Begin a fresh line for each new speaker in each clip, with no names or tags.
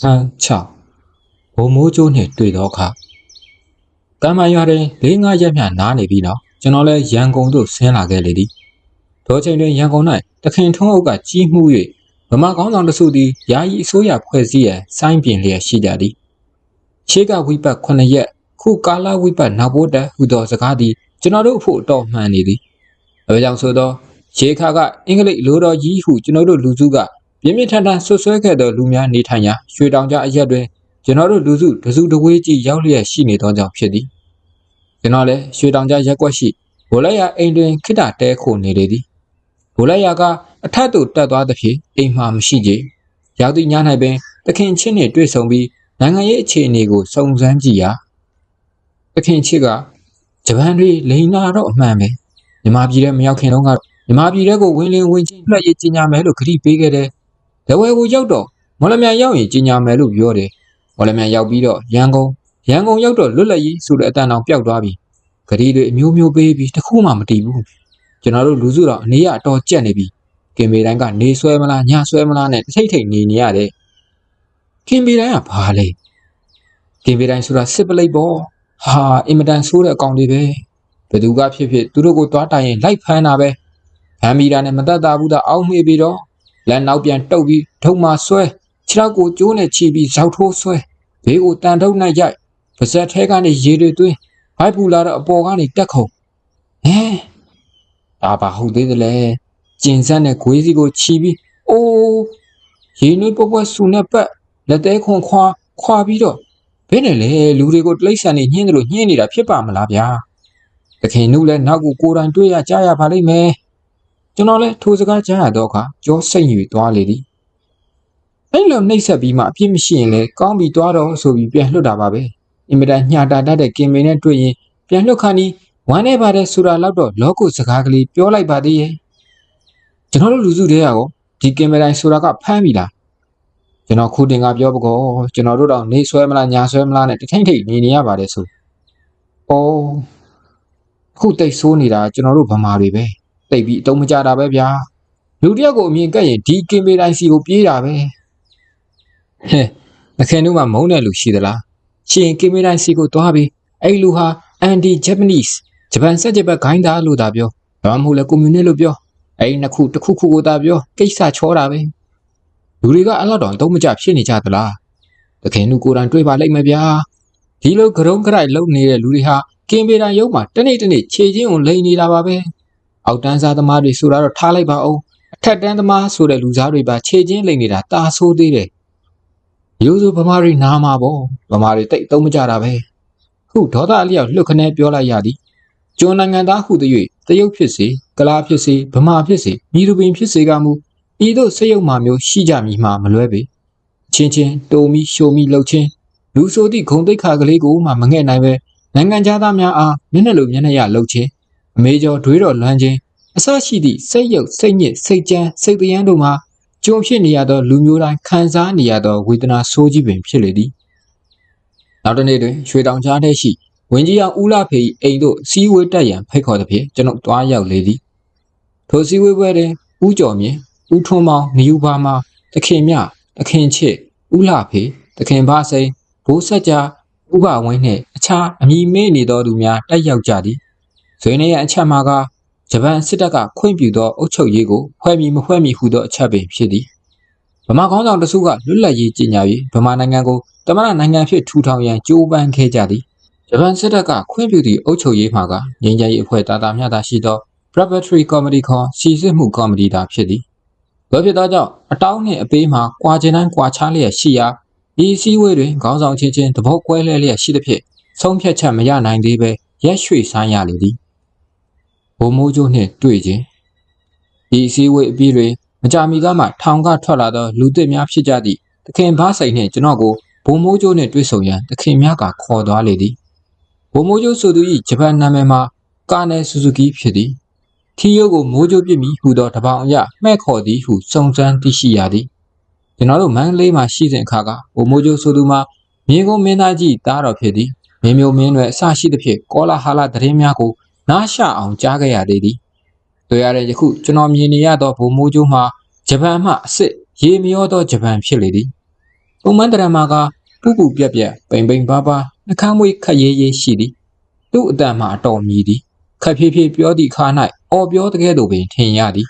ဟန်6ဘုံမိုးကျိုးနှင့်တွေ့သောအခါကမ်းမရွာတွင်၄-၅ရက်မျှနားနေပြီးနောက်ကျွန်တော်လည်းရန်ကုန်သို့ဆင်းလာခဲ့လေသည်ထိုချိန်တွင်ရန်ကုန်၌တခင်ထုံးအုပ်ကကြီးမှု၍ဗမာကောင်းဆောင်တစုသည်ယာယီအစိုးရဖွဲ့စည်းရန်စိုင်းပြင်လျက်ရှိကြသည်ရှေးကဝိပတ်9ရက်ခုကာလဝိပတ်နောက်ပိုးတက်ဟူသောစကားသည်ကျွန်တော်တို့အဖို့တော်မှန်နေသည်အဲကြောင့်ဆိုသောရေခါကအင်္ဂလိပ်လိုတော်ကြီးဟုကျွန်တော်တို့လူစုကပြင်းပြထန်ထန်ဆွဆွဲခဲ့သောလူများနေထိုင်ရာရွှေတောင်ကြားအရက်တွင်ကျွန်တော်တို့လူစုတစုတဝေးကြီးရောက်လျက်ရှိနေသောကြောင့်ဖြစ်သည်ကျွန်တော်လည်းရွှေတောင်ကြားရက်ကွက်ရှိဘိုလရအိမ်တွင်ခိတ္တတဲခိုနေလေသည်ဘိုလရကအထက်သို့တက်သွားသဖြင့်အိမ်မှမရှိကြရောက်သည့်ည၌ပင်သခင်ချင်းနှင့်တွေ့ဆုံပြီးနိုင်ငံရေးအခြေအနေကိုစုံစမ်းကြည့်ရာသခင်ချစ်ကဂျပန်တွေလိန်လာတော့အမှန်ပဲမြန်မာပြည်ထဲမရောက်ခင်တုန်းကမြန်မာပြည်ထဲကိုဝင်လင်းဝင်ချင်းလှည့်ရေးကြီးညာမယ်လို့ခရီးပေးခဲ့တယ်။ဒဝဲကိုရောက်တော့မော်လမြိုင်ရောက်ရင်ကြီးညာမယ်လို့ပြောတယ်။မော်လမြိုင်ရောက်ပြီးတော့ရန်ကုန်ရောက်တော့လွတ်လပ်ရေးဆိုတဲ့အတန်တောင်ပျောက်သွားပြီ။ခရီးတွေအမျိုးမျိုးပေးပြီးတခုမှမတည်ဘူး။ကျွန်တော်တို့လူစုတော့အနေရအတော်ကြက်နေပြီ။ကင်မေတိုင်းကနေဆွဲမလားညဆွဲမလားနဲ့ထိတ်ထိတ်နေရတယ်။ကင်မေတိုင်းကဘာလဲ။ကင်မေတိုင်းဆိုတာစစ်ပလိတ်ပေါ့။ဟာအင်မတန်ဆိုးတဲ့အကောင်တွေပဲ။ဘယ်သူကဖြစ်ဖြစ်သူတို့ကိုတွားတိုင်ရင်လိုက်ဖမ်းတာပဲ။ဟမ်မီတာနဲ့မတတ်တာဘူးသာအောက်မေ့ပြီးတော့လက်နောက်ပြန်တုပ်ပြီးဒုံမှာဆွဲခြေထောက်ကိုကျိုးနဲ့ချီပြီးဇောက်ထိုးဆွဲဘေးကိုတန်ထုတ်နိုင်ရိုက်ပါဇက်ထဲကနေရေတွေသွင်းဘိုက်ပူလာတော့အပေါ်ကနေတက်ခုံဒါပါဟုတ်သေးတယ်လေကျင်စက်နဲ့ဂွေးစီကိုချီပြီးအိုးရေနွေးပွက်ဆူနဲ့ပတ်လက်သေးခွန်ခွာပြီးတော့ဘယ်နဲ့လဲလူတွေကိုတိရစ္ဆာန်တွေညှင်းတယ်လို့ညှင်းနေတာဖြစ်ပါမလားဗျာတခင်နုလည်းနောက်ကိုတိုင်တွေ့ရကြားရပါလိမ့်မယ်ကျွန်တော်လည်းထိုစကားကြားရတော့အခါကြောစိတ်ညွေသွားလေသည်အဲ့လိုနှိပ်ဆက်ပြီးမှအပြစ်မရှိရင်လည်းကောင်းပြီးသွားတော့ဆိုပြီးပြန်လွတ်တာပါပဲအင်မတန်ညှာတာတတ်တဲ့ကင်မင်နဲ့တွေ့ရင်ပြန်လွတ်ခါနီးဝမ်းနေပါတယ်ဆိုတာတော့လောကုစကားကလေးပြောလိုက်ပါသေးရဲ့ကျွန်တော်တို့လူစုတွေကရောဒီကင်မတိုင်းဆိုတာကဖမ်းပြီလားကျွန်တော်ခုတင်ကပြောပကောကျွန်တော်တို့တော့နေဆွဲမလားညာဆွဲမလားနဲ့တထိမ့်ထိတ်နေရပါတယ်ဆိုခုတိတ်ဆိုးနေတာကျွန်တော်တို့ဗမာတွေပဲတိတ်ပြီးအတုံးမကြတာပဲဗျာလူတယောက်ကိုအမြင်ကက်ရင်ဒီကင်မေတိုင်းစီကိုပြေးတာပဲဟဲ့အခင်တို့မှမုန်းတဲ့လူရှိသလားရှင်ကင်မေတိုင်းစီကိုသွားပြီးအဲ့လူဟာအန်တီဂျပနီးစ်ဂျပန်ဆက်ဂျပန်ဂိုင်းသားလို့သာပြောဘာမှမဟုတ်လဲကွန်မြူနစ်လို့ပြောအဲ့နှစ်ခုတစ်ခုခုကိုသာပြောကိစ္စချောတာပဲလူတွေကအဲ့လောက်တော့အတုံးမကြဖြစ်နေကြသလားတခင်တို့ကိုယ်တိုင်တွေ့ပါလိမ့်မယ်ဗျာဒီလိုကြုံကြိုက်လုံနေတဲ့လူတွေဟာကင်မေတိုင်းရုပ်မှာတနေ့ခြေချင်းကိုလိန်နေတာပါပဲအောက်တန်းစားသမားတွေဆိုတာတော့ထားလိုက်ပါအောင်အထက်တန်းသမားဆိုတဲ့လူစားတွေပါခြေချင်းလိမ့်နေတာတာဆိုးသေးတယ်ရိုးဆိုဗမာတွေနားမှာပေါ့ဗမာတွေတိတ်အတုံးမကြတာပဲခုဒေါသအလျောက်လှုပ်ခနဲပြောလိုက်ရသည်ကျွန်းနိုင်ငံသားဟုသည်တရုတ်ဖြစ်စေကလားဖြစ်စေဗမာဖြစ်စေမိသူပင်ဖြစ်စေကမူဤသို့စရုပ်မှမျိုးရှိကြမည်မှာမလွဲပေချင်းတိုမီရှိုမီလှုပ်ချင်းလူဆိုသည့်ဂုံတိတ်ခါကလေးကိုမှမငဲ့နိုင်ပဲနိုင်ငံသားများအားမျက်နှာလိုမျက်နှာရလှုပ်ချင်းအမေကျော်တွေးတော်လွမ်းခြင်းအစရှိသည့်စိတ်ရုပ်စိတ်ညစ်စိတ်ကြမ်းစိတ်တယမ်းတို့မှာကြုံဖြစ်နေရသောလူမျိုးတိုင်းခံစားနေရသောဝေဒနာဆိုးကြီးပင်ဖြစ်လေသည်နောက်တစ်နေ့တွင်ရွှေတောင်ကြားထဲရှိဝင်းကြီးအောင်ဦးလာဖေ၏အိမ်သို့စီးဝေးတက်ရန်ဖိတ်ခေါ်သဖြင့်ကျွန်ုပ်တွားရောက်လေသည်ထိုစီးဝေးပွဲတွင်ဦးကျော်မြင့်ဦးထွန်းမောင်နယူဘာမာသခင်မြသခင်ချစ်ဦးလာဖေသခင်ဘာစိန်ဘိုးဆက်ကြဥပဝင်းနှင့်အခြားအမည်မေ့နေသောသူများတက်ရောက်ကြသည်ဇွေနေရအချက်မှာကဂျပန်စစ်တပ်ကခွင့်ပြုသောအုပ်ချုပ်ရေးကိုဖွဲ့မည်မဖွဲ့မည်ဟုသောအချက်ပင်ဖြစ်သည်ဗမာခေါင်းဆောင်တစုကလွတ်လပ်ရေးကြေညာ၍ဗမာနိုင်ငံကိုတမန်နိုင်ငံဖြစ်ထူထောင်ရန်ကြိုးပမ်းခဲ့ကြသည်ဂျပန်စစ်တပ်ကခွင့်ပြုသည့်အုပ်ချုပ်ရေးမှာကငြိမ်းချမ်းရေးအဖွဲ့တာမျှတာရှိသော Preparatory Committee ခေါ်စီစစ်မှုကော်မတီသာဖြစ်သည်ဘယ်ဖြစ်သောကြောင့်အတောင်းနှင့်အပေးမှာကွာခြင်းတိုင်းကွာခြားလျက်ရှိရာဒီစည်းဝေးတွင်ခေါင်းဆောင်ချင်းသဘောကွဲလွဲလျက်ရှိသဖြင့်ဆုံးဖြတ်ချက်မရနိုင်သေးပဲရက်ရွှေ့ဆိုင်းရလေသည်ဘုံမိုးကျိုးနှင့်တွေ့ခြင်းဒီစည်းဝေးအပြီးတွင်မကြာမီကမှထောင်ကထွက်လာသောလူသစ်များဖြစ်ကြသည့်သခင်ဘာစိန်နှင့်ကျွန်တော်ကိုဘုံမိုးကျိုးနှင့်တွေ့ဆုံရန်သခင်များကခေါ်သွားလေသည်ဘုံမိုးကျိုးဆိုသူ၏ဂျပန်နာမည်မှာကာနယ်ဆူဇူကီဖြစ်သည်ထီယိုကိုမိုးကျိုးပြစ်မီဟူသောတပောင်အရမှဲ့ခေါ်သည်ဟုစုံစမ်းသိရှိရသည်ကျွန်တော်တို့မန္တလေးမှာရှိစဉ်အခါကဘုံမိုးကျိုးဆိုသူမှာမြေကုန်းမင်းသားကြီးတားတော်ဖြစ်သည်မင်းမျိုးမင်းတွေအစရှိသဖြင့်ကောလာဟာလသတင်းများကိုနားရှအောင်ကြားခဲ့ရသေးသည်တွေ့ရတဲ့ယခုကျွန်တော်မြင်နေရသောဘုံမိုးကျိုးမှာဂျပန်မှအစ်စ်ရေမရောသောဂျပန်ဖြစ်လေသည် ပုံမှန်တရမာကပူပူပြက်ပြက်ပိန်ပိန်ပါပါနှခမ်းမွေးခက်ရဲရဲရှိသည်သူ့အတန်မှအတော်မြည်သည်ခက်ဖြည်းဖြည်းပြောသည့်အခါ၌အော်ပြောတကယ်သို့ပင်ထင်ရသည်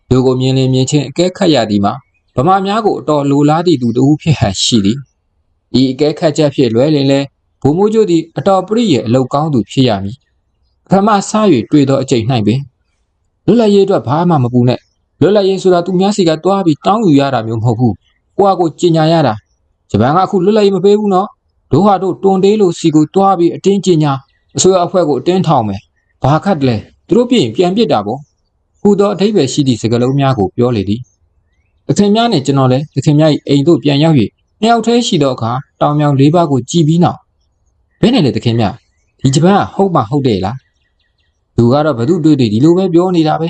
လူကိုမြင်လင်မြင်ချင်းအကဲခတ်ရသည်မှာဗမာများကိုအတော်လိုလားသည့်သူတဦးဖြစ်ဟန်ရှိသည်ဤအကဲခတ်ချက်ဖြင့်လွဲလင်လဲဘိုးမိုးကျိုးသည်အတော်ပရိရဲ့အလောက်ကောင်းသူဖြစ်ရမည်ပထမဆ၍တွေ့သောအကျိန်၌ပင်လွတ်လပ်ရေးအတွက်ဘာမှမပူနဲ့လွတ်လပ်ရေးဆိုတာသူများစီကတွားပြီးတောင်းယူရတာမျိုးမဟုတ်ဘူးကိုကကိုကြင်ညာရတာဂျပန်ကအခုလွတ်လပ်ရေးမပေးဘူးနော်တို့ဟာတို့တွန်တေးလို့စီကိုတွားပြီးအတင်းကြင်ညာအစိုးရအဖွဲ့ကိုအတင်းထောင်မယ်ဘာခတ်လဲသူတို့ပြင်ပြန်ပစ်တာပေါ့ဟူသောအထိပ္ပယ်ရှိသည့်စကားလုံးများကိုပြောလေသည်တခင်များနဲ့ကျွန်တော်လည်းတခင်များ၏အိမ်သို့ပြန်ရောက်၍နှစ်ယောက်တည်းရှိသောအခါတောင်မြောင်လေးပါးကိုကြည်ပြီးနောက်ဘယ်နဲ့လဲတခင်များဒီဂျပန်ကဟုတ်မှဟုတ်တယ်လားသူကတော့ဘသူတွေ့တွေ့ဒီလိုပဲပြောနေတာပဲ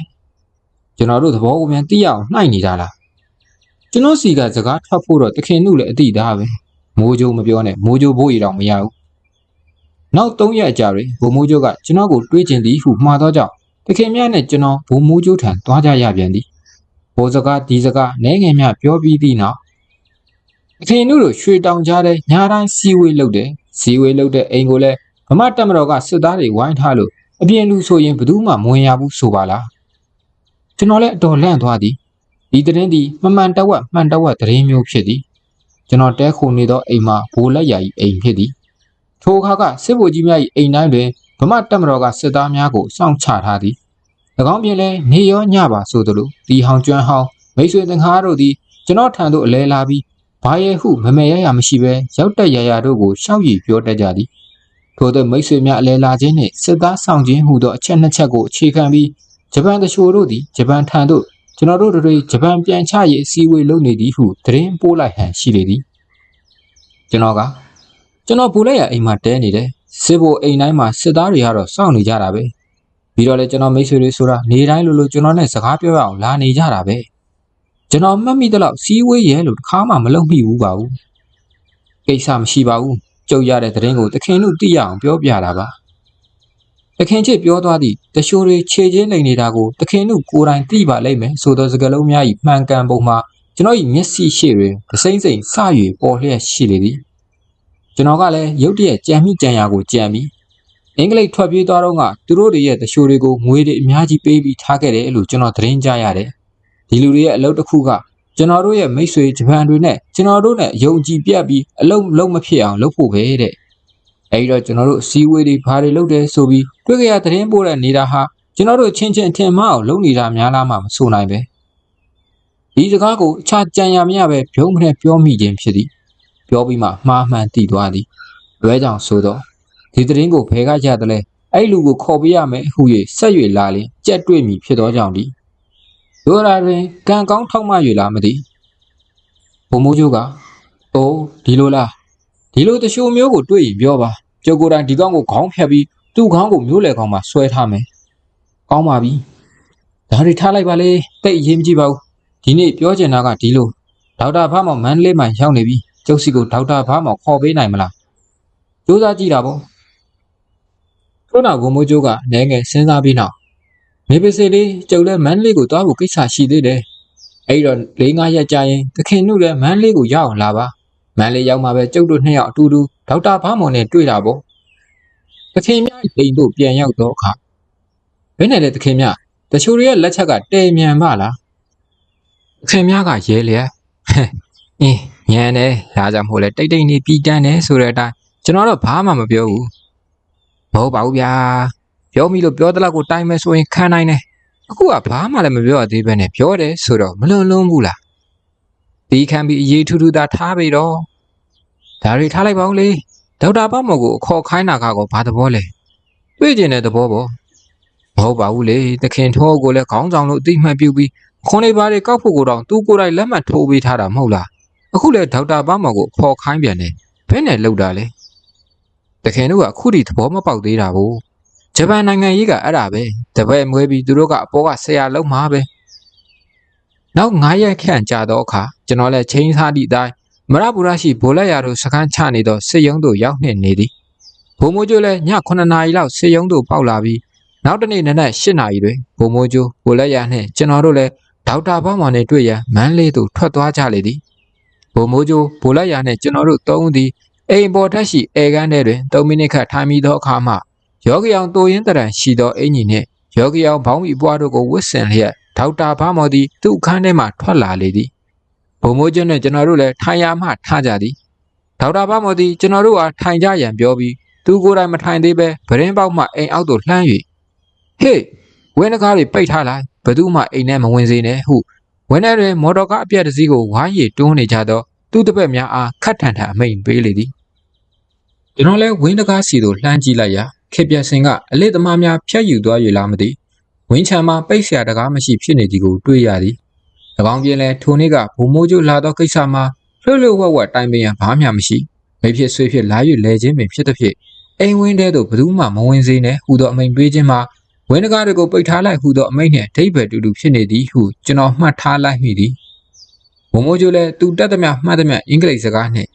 ကျွန်တော်တို့သဘောကိုမြန်သိရအောင်နှိုက်နေတာလားကျွန်တော်စီကစကားထွက်ဖို့တော့တခင်တို့လည်းအတိသားပဲမိုးကြိုးမပြောနဲ့မိုးကြိုးဘိုးရီတော့မရဘူးနောက်3ရက်ကြာတွင်ဘိုးမိုးကြိုးကကျွန်တော်ကိုတွေးကျင်သည်ဟုမှားသောကြောင့်တခင်များနဲ့ကျွန်တော်ဘိုးမိုးကြိုးထံသွားကြရပြန်သည်ဘိုးစကားဒီစကားနဲငယ်များပြောပြီးသည့်နောက်တခင်တို့ရွှေတောင်ကြားထဲညာတိုင်းစီဝေးလုပ်တယ်စီဝေးလုပ်တဲ့အိမ်ကိုလည်းဗမာတက်မတော်ကစစ်သားတွေဝိုင်းထားလို့အပြင်လူဆိုရင်ဘယ်သူမှမဝင်ရဘူးဆိုပါလားကျွန်တော်လည်းအတော်လန့်သွားသည်ဒီသတင်းသည်မမှန်တဝက်မှန်တဝက်သတင်းမျိုးဖြစ်သည်ကျွန်တော်တဲခိုနေသောအိမ်မှာဘိုးလက်ရာ၏အိမ်ဖြစ်သည်ထိုအခါကစစ်ဗိုလ်ကြီးများ၏အိမ်တိုင်းတွင်ဗမာတက်မတော်ကစစ်သားများကိုစောင့်ချထားသည်၎င်းပြင်လဲနေရောညပါဆိုသလိုတီဟောင်ကျွမ်းဟောင်းမိတ်ဆွေသင်္ကားတို့သည်ကျွန်တော်ထံသို့အလဲလာပြီးဘာရဲဟုမမဲရမရှိဘဲရောက်တက်ရရတို့ကိုရှောက်ရည်ပြောတတ်ကြသည်ထို့သောမိတ်ဆွေများအလဲလာခြင်းနှင့်စစ်သားဆောင်ခြင်းဟူသောအချက်နှစ်ချက်ကိုအခြေခံပြီးဂျပန်တချို့တို့သည်ဂျပန်ထံသို့ကျွန်တော်တို့တွေဂျပန်ပြန်ချရေးအစည်းအဝေးလုပ်နေသည်ဟုသတင်းပို့လိုက်ဟန်ရှိလေသည်ကျွန်တော်ဘိုးလိုက်ရအိမ်မှာတဲနေတယ်စစ်ဘိုလ်အိမ်တိုင်းမှာစစ်သားတွေကတော့စောင့်နေကြတာပဲပြီးတော့လေကျွန်တော်မိတ်ဆွေတွေဆိုတာနေတိုင်းလိုကျွန်တော်နဲ့စကားပြောရအောင်လာနေကြတာပဲကျွန်တော်မှတ်မိသလောက်စီးဝေးရဲလို့တစ်ခါမှမလုပ်မိဘူးပါဘူးကိစ္စမရှိပါဘူးကြုတ်ရတဲ့သတင်းကိုတခင်တို့သိရအောင်ပြောပြတာပါတခင်ချစ်ပြောသွားသည့်တရှိုးတွေခြေချင်းလိန်နေတာကိုတခင်တို့ကိုယ်တိုင်သိပါလိမ့်မယ်ဆိုသောစကားလုံးများ၏မှန်ကန်ပုံမှာကျွန်တော်၏မျက်စိရှေ့တွင်တစိမ့်စိမ့်စ၍ပေါ်လျက်ရှိလေသည်ကျွန်တော်ကလည်းရုတ်တရက်ကြံမိကြံရာကိုကြံပြီးအင်္ဂလိပ်ထွက်ပြေးသွားတော့ကသူတို့တွေရဲ့တရှိုးတွေကိုငွေတွေအများကြီးပေးပြီးထားခဲ့တယ်လို့ကျွန်တော်သတင်းကြားရတယ်ဒီလူတွေရဲ့အလုပ်တစ်ခုကကျွန်တော်တို့ရဲ့မိတ်ဆွေဂျပန်တွေနဲ့ကျွန်တော်တို့နဲ့ယုံကြည်ပြတ်ပြီးအလုံးမဖြစ်အောင်လုပ်ဖို့ပဲတဲ့အဲဒီတော့ကျွန်တော်တို့စီဝေးတွေဘာတွေလုပ်တယ်ဆိုပြီးတွေ့ကြရသတင်းပို့တဲ့နေတာဟာကျွန်တော်တို့ချင်းချင်းထင်မှားအောင်လုပ်နေတာများလားမှမဆိုနိုင်ပဲဒီစကားကိုအခြားကြံရမရပဲဘုံနဲ့ပြောမိခြင်းဖြစ်သည်ပြောပြီးမှမှားမှန်သိသွားသည်လွဲကြောင်ဆိုတော့ဒီသတင်းကိုဘယ်ကရတယ်လဲအဲ့လူကိုခေါ်ပေးရမယ်ဟု၍ဆက်၍လာလင်ကြက်တွေ့မိဖြစ်သောကြောင့်ဒီတို့ရာတွင်ကံကောင်းထောက်မှ၍လာမသိဘုံမိုးကျိုးကအိုးဒီလိုလားဒီလိုတရှိုးမျိုးကိုတွေ့ရင်ပြောပါကျုပ်ကိုယ်တိုင်ဒီကောင်ကိုခေါင်းဖြတ်ပြီးသူ့ခေါင်းကိုမျိုးလေကောင်မှာဆွဲထားမယ်ကောင်းပါပြီဒါတွေထားလိုက်ပါလေတိတ်အရေးမကြီးပါဘူးဒီနေ့ပြောချင်တာကဒီလိုဒေါက်တာဖမောင်မန္တလေးမှာရောက်နေပြီကျုပ်စီကိုဒေါက်တာဖမောင်ခေါ်ပေးနိုင်မလားစူးစမ်းကြည့်တာပေါ့ထို့နောက်ဘုံမိုးကျိုးကနဲငယ်စဉ်းစားပြီးနောက်မေပစေလေးကျုပ်လည်းမန္တလေးကိုသွားဖို့ကိစ္စရှိသေးတယ်အဲ့တော့4-5ရက်ကြာရင်သခင်တို့လည်းမန္တလေးကိုရောက်အောင်လာပါမန္တလေးရောက်မှပဲကျုပ်တို့2ယောက်အတူတူဒေါက်တာဖမောင်နဲ့တွေ့တာပေါ့သခင်များအိမ်တို့ပြန်ရောက်တော့အခါဘယ်နဲ့လဲသခင်များတချို့ရဲ့လက်ချက်ကတဲမြန်ပါလားသခင်များကရဲလျက်အင်းညံတယ်ဒါကြောင့်မို့လဲတိတ်တိတ်နေပြီးတန်းတယ်ဆိုတဲ့အတိုင်းကျွန်တော်တော့ဘာမှမပြောဘူးမဟုတ်ပါဘူးဗျာပြောမိလို့ပြောတလောက်ကိုတိုင်းမယ်ဆိုရင်ခံနိုင်တယ်အခုကဘာမှလည်းမပြောရသေးပဲနဲ့ပြောတယ်ဆိုတော့မလွန်လွန်းဘူးလားဒီခံပြီးအရေးထူးထူးသာထားပြီတော့ဒါတွေထားလိုက်ပါဦးလေဒေါက်တာပေါ့မော်ကိုအခေါ်ခိုင်းတာကောဘာသဘောလဲတွေ့ကျင်တဲ့သဘောပေါ့မဟုတ်ပါဘူးလေသခင်ထိုးကိုလည်းခေါင်းဆောင်လို့အတိမှတ်ပြုပြီးခွန်လေးပါးတွေကောက်ဖို့ကိုတော့သူကိုယ်တိုင်လက်မှတ်ထိုးပေးထားတာမဟုတ်လားအခုလေဒေါက်တာပေါ့မော်ကိုခေါ်ခိုင်းပြန်တယ်ဘယ်နဲ့လောက်တာလဲသခင်တို့ကအခုထိသဘောမပေါက်သေးတာဘူးဂျပန်နိုင်ငံကြီးကအဲ့ဒါပဲတပည့်မွေးပြီးသူတို့ကအပေါ်ကဆရာလုံးမှာပဲနောက်9ရက်ခန့်ကြာတော့အခါကျွန်တော်လည်းချင်းစားသည့်အတိုင်းမရပူရရှိဘိုလက်ရတို့စခန်းချနေသောစစ်ရုံးတို့ရောက်နေသည်ဘိုးမိုးကျိုးလည်းည9နာရီလောက်စစ်ရုံးတို့ပေါက်လာပြီးနောက်တနေ့နနက်10နာရီတွင်ဘိုးမိုးကျိုးဘိုလက်ရနှင့်ကျွန်တော်တို့လည်းဒေါက်တာဘောင်းမောင်နဲ့တွေ့ရန်မန်းလေးသို့ထွက်သွားကြလေသည် ဘိုမိုးကျိုးဘိုလိုက်ရာနဲ့ကျွန်တော်တို့သုံးသည်အိမ်ပေါ်ထက်ရှိအေကန်းထဲတွင်3မိနစ်ခန့်ထိုင်ပြီးသောအခါမှယောဂီအောင်တိုရင်းတရံရှိသောအင်ကြီးနှင့်ယောဂီအောင်ဘောင်းမီပွားတို့ကိုဝစ်ဆင်လျက်ဒေါက်တာဘာမော်သည်သူ့အခန်းထဲမှထွက်လာလေသည်ဘိုမိုးကျိုးနှင့်ကျွန်တော်တို့လည်းထိုင်ရာမှထကြသည်ဒေါက်တာဘာမော်သည်ကျွန်တော်တို့အားထိုင်ကြရန်ပြောပြီးသူကိုယ်တိုင်မထိုင်သေးပဲဗရင်ပေါက်မှအိမ်အောက်သို့လှမ်း၍ဟေးဝင်းတကားတွေပိတ်ထားလိုက်ဘသူမှအိမ်ထဲမဝင်စေနဲ့ဟုဝင်းထဲတွင်မော်တော်ကားအပြက်တစ်စီးကိုဝိုင်းရတွန်းနေကြသောသူ့တပည့်များအားခတ်ထန်ထန်အမိန်ပေးလေသည်ကျွန်တော်လည်းဝင်းတကားစီသို့လှမ်းကြည့်လိုက်ရာခေပြက်စင်ကအလစ်သမားများဖျက်ယူသွား၍လားမသိဝင်းချံမှာပိတ်ဆရာတကားမရှိဖြစ်နေသည်ကိုတွေ့ရသည်၎င်းပြင်လဲထိုနေ့ကဘုံမိုးကျိုးလာသောကိစ္စမှာလှုပ်လှုပ်ဝက်ဝက်တိုင်ပင်ရဘာမှမရှိမိဖြစ်ဆွေးဖြစ်လာ၍လဲခြင်းပင်ဖြစ်သည်ဖြင့်အိမ်ဝင်းထဲသို့ဘသူမှမဝင်စေနဲ့ဟူသောအမိန်ပေးခြင်းမှာဝင်းတကားတွေကိုပိတ်ထားလိုက်ဟူသောအမိန့်နှင့်အဓိပ္ပာယ်တူတူဖြစ်နေသည်ဟုကျွန်တော်မှတ်ထားလိုက်မိသည်ဘုံမိုးကျိုးလည်းသူတက်သမျှမှတ်သမျှအင်္ဂလိပ်စကားနှင့်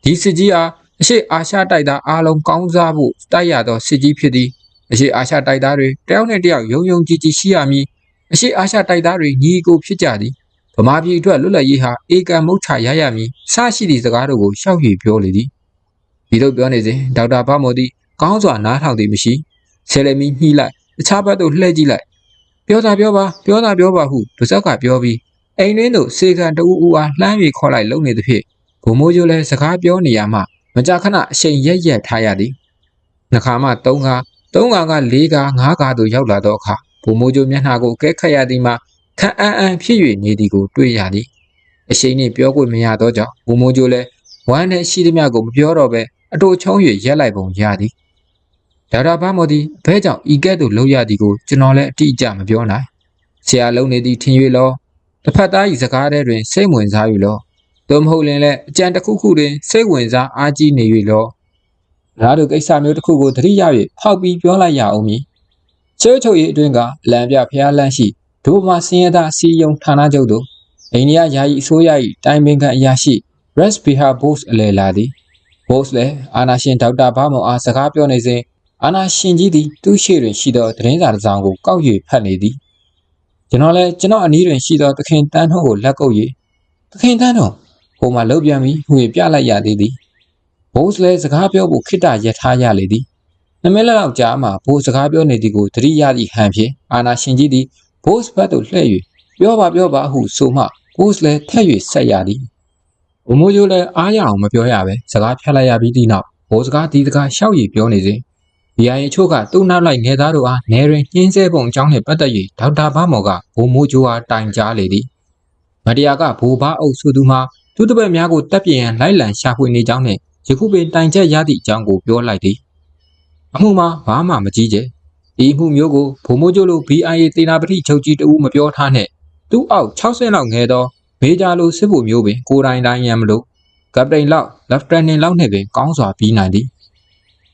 ဒီစစ်ကြီးအားအရှိအာရှတိုက်သားအားလုံးကောင်းစားဖို့တိုက်ရသောစစ်ကြီးဖြစ်သည်အရှိအာရှတိုက်သားတွေတယောက်နဲ့တယောက်ယုံယုံကြည်ကြည်ရှိရမည်အရှိအာရှတိုက်သားတွေညီကိုဖြစ်ကြသည်ဗမာပြည်အတွက်လွတ်လပ်ရေးဟာအေကံမုတ်ချရရမည်စရှိသည့်စကားတို့ကိုရှောက်ရည်ပြောလေသည်ဒီလိုပြောနေစဉ်ဒေါက်တာဘာမော်သည်ကောင်းစွာနားထောင်သည်မရှိဆယ်လမီညှိလိုက်တခြားဘက်သို့လှည့်ကြည့်လိုက်ပြောတာပြောပါဟုပါဇက်ကပြောပြီးအိမ်တွင်းသို့စေခံတဦးအားလှမ်း၍ခေါ်လိုက်လုံနေသည်ဖြင့်ဘုံမိုးကျိုးလည်းစကားပြောနေရမှမကြာခဏအချိန်ရက်ထားရသည်နှစ်ခါမှသုံးခါကလေးခါငါးခါသို့ရောက်လာသောအခါဘုံမိုးကျိုးမျက်နှာကိုကဲခတ်ရသည်မှာခန့်အန်းဖြစ်၍နေသည်ကိုတွေ့ရသည်အရှိန်နှင့်ပြောခွင့်မရသောကြောင့်ဘုံမိုးကျိုးလည်းဝမ်းနဲ့ရှိသည်များကိုမပြောတော့ဘဲအတူချုံး၍ရက်လိုက်ပုံရသည်ဒေါက်တာဘာမော်သည်ဘဲကြောင့်ဤကဲ့သို့လုပ်ရသည်ကိုကျွန်တော်လည်းအတိအကျမပြောနိုင်ဆရာလုံးနေသည်ထင်၍လောတစ်ဖက်သား၏စကားထဲတွင်စိတ်ဝင်စား၍လောသို့မဟုတ်လင်လည်းအကြံတစ်ခုခုတွင်စိတ်ဝင်စားအားကြီးနေ၍လောဒါတို့ကိစ္စမျိုးတစ်ခုကိုသတိရ၍ဖောက်ပြီးပြောလိုက်ရအောင်မည်ချုပ်၏အတွင်းကလမ်းပြဖျားလမ်းရှိဒိုမာစင်ရသာစီယုံဌာနချုပ်သို့အိန္ဒိယယာယီအစိုးရ၏တိုင်ပင်ခံအရာရှိ Resbihar Bose အလဲလာသည် Bose လည်းအာနာရှင်ဒေါက်တာဘာမော်အားစကားပြောနေစဉ်အာနာရှင်ကြီးသည်သူ့ရှေ့တွင်ရှိသောသတင်းစာတစ်စောင်ကိုကောက်၍ဖတ်နေသည်ကျွန်တော်လည်းကျွန်တော်အနီးတွင်ရှိသောသခင်တန်းထွန်းကိုလက်ကုပ်၍သခင်တန်းထွန်းဟိုမှာလှုပ်ပြန်ပြီးဟွေပြလိုက်ရသေးသည်ဘိုးလည်းစကားပြောဖို့ခိတ္တရထားရလေသည်နှမဲလက်လောက်ကြားမှဘိုးစကားပြောနေသည်ကိုသတိရသည့်ဟန်ဖြင့်အာနာရှင်ကြီးသည်ဘိုးဘက်သို့လှည့်၍ပြောပါဟုဆိုမှဘိုးလည်းထက်၍ဆက်ရသည်ဘုံမိုးကျိုးလည်းအားရအောင်မပြောရပဲစကားဖြတ်လိုက်ရပြီးသည့်နောက်ဘိုးစကားဒီစကားရှောက်ရည်ပြောနေစဉ်BIA အချို့ကသူ့နောက်လိုက်ငယ်သားတို့အားနေရင်ညှင်းဆဲပုံအကြောင်းနှင့်ပတ်သက်၍ဒေါက်တာဘာမော်ကဘိုးမိုးကျိုးအားတိုင်ကြားလေသည်မတရားကဘိုးဘာအုပ်စုသူမှာသူတပည့်များကိုတပ်ပြင်းရန်လိုက်လံရှာဖွေနေကြောင်းနှင့်ယခုပင်တိုင်ချက်ရသည့်အကြောင်းကိုပြောလိုက်သည်အမှုမှာဘာမှမကြီးကျယ်ဒီမှုမျိုးကိုဘိုးမိုးကျိုးလို BIA တေနာပတိချုပ်ကြီးတဦးမပြောထားနဲ့သူ့အောက်60လောက်ငယ်သောမေဂျာလိုစစ်ဖို့မျိုးပင်ကိုယ်တိုင်တိုင်းရန်မလို့ကပတိန်လောက်လက်ဖတန်နင်လောက်နှင့်ပင်ကောင်းစွာပြီးနိုင်သည်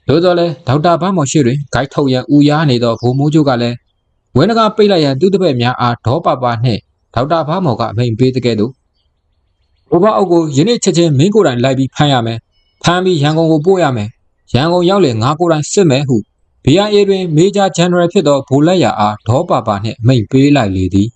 သို့သော်လည်းဒေါက်တာဘာမော်ရှိတွင်ဂိုက်ထုတ်ရန်ဦးရားနေသောဘိုးမိုးကျိုးကလည်းဝင်းတကားပိတ်လိုက်ရန်သူ့တပည့်များအားဒေါပပနှင့်ဒေါက်တာဘာမော်ကအမိန်ပေးတဲ့ကဲ့သို့ဘိုးဘအုပ်ကိုယနေ့ချက်ချင်းမင်းကိုယ်တိုင်လိုက်ပြီးဖမ်းရမယ်ဖမ်းပြီးရန်ကုန်ကိုပို့ရမယ်ရန်ကုန်ရောက်လေငါကိုယ်တိုင်စစ်မယ်ဟု BIA တွင်မေဂျာဂျန်နရယ်ဖြစ်သောဘိုလက်ရအားဒေါပပနှင့်အမိန်ပေးလိုက်လေသည်